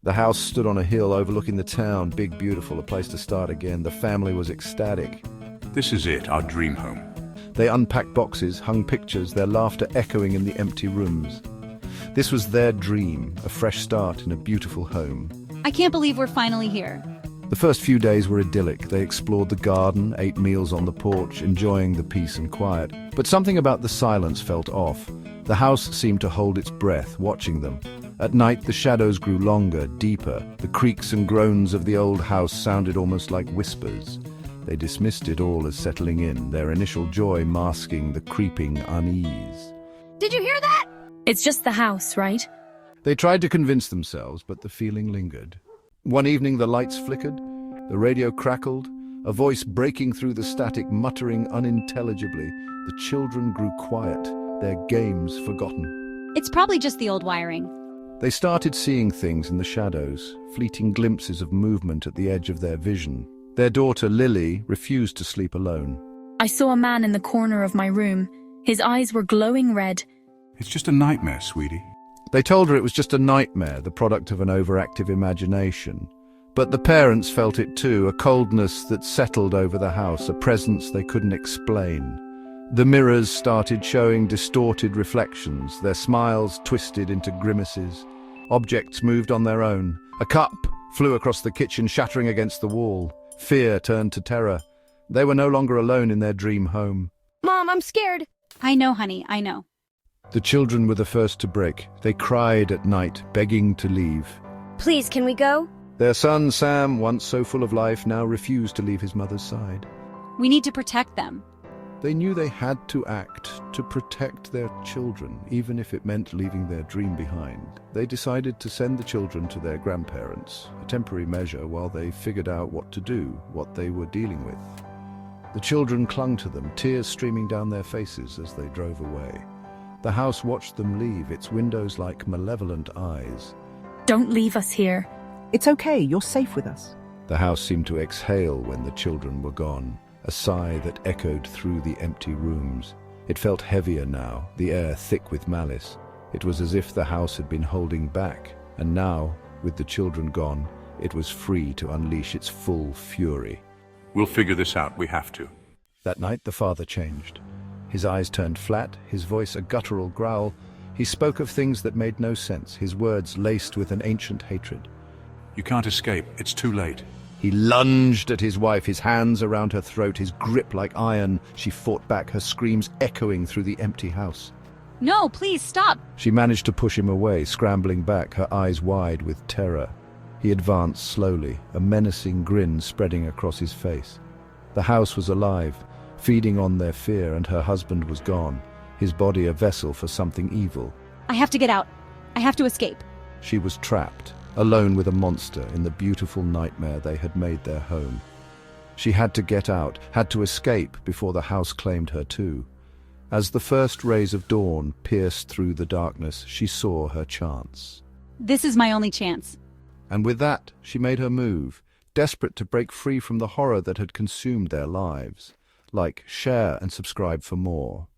The house stood on a hill overlooking the town, big, beautiful, a place to start again. The family was ecstatic. This is it, our dream home. They unpacked boxes, hung pictures, their laughter echoing in the empty rooms. This was their dream, a fresh start in a beautiful home. I can't believe we're finally here. The first few days were idyllic. They explored the garden, ate meals on the porch, enjoying the peace and quiet. But something about the silence felt off. The house seemed to hold its breath, watching them. At night, the shadows grew longer, deeper. The creaks and groans of the old house sounded almost like whispers. They dismissed it all as settling in, their initial joy masking the creeping unease. Did you hear that? It's just the house, right? They tried to convince themselves, but the feeling lingered. One evening, the lights flickered, the radio crackled, a voice breaking through the static, muttering unintelligibly. The children grew quiet, their games forgotten. It's probably just the old wiring. They started seeing things in the shadows, fleeting glimpses of movement at the edge of their vision. Their daughter, Lily, refused to sleep alone. I saw a man in the corner of my room. His eyes were glowing red. It's just a nightmare, sweetie. They told her it was just a nightmare, the product of an overactive imagination. But the parents felt it too, a coldness that settled over the house, a presence they couldn't explain. The mirrors started showing distorted reflections, their smiles twisted into grimaces. Objects moved on their own. A cup flew across the kitchen, shattering against the wall. Fear turned to terror. They were no longer alone in their dream home. Mom, I'm scared. I know, honey, I know. The children were the first to break. They cried at night, begging to leave. Please, can we go? Their son, Sam, once so full of life, now refused to leave his mother's side. We need to protect them. They knew they had to act to protect their children, even if it meant leaving their dream behind. They decided to send the children to their grandparents, a temporary measure while they figured out what to do, what they were dealing with. The children clung to them, tears streaming down their faces as they drove away. The house watched them leave, its windows like malevolent eyes. Don't leave us here. It's okay, you're safe with us. The house seemed to exhale when the children were gone, a sigh that echoed through the empty rooms. It felt heavier now, the air thick with malice. It was as if the house had been holding back, and now, with the children gone, it was free to unleash its full fury. We'll figure this out, we have to. That night the father changed. His eyes turned flat, his voice a guttural growl. He spoke of things that made no sense, his words laced with an ancient hatred. You can't escape, it's too late. He lunged at his wife, his hands around her throat, his grip like iron. She fought back, her screams echoing through the empty house. No, please stop. She managed to push him away, scrambling back, her eyes wide with terror. He advanced slowly, a menacing grin spreading across his face. The house was alive, feeding on their fear, and her husband was gone, his body a vessel for something evil. I have to get out. I have to escape. She was trapped, alone with a monster in the beautiful nightmare they had made their home. She had to get out, had to escape before the house claimed her too. As the first rays of dawn pierced through the darkness, she saw her chance. This is my only chance. And with that, she made her move, desperate to break free from the horror that had consumed their lives. Like, share and subscribe for more.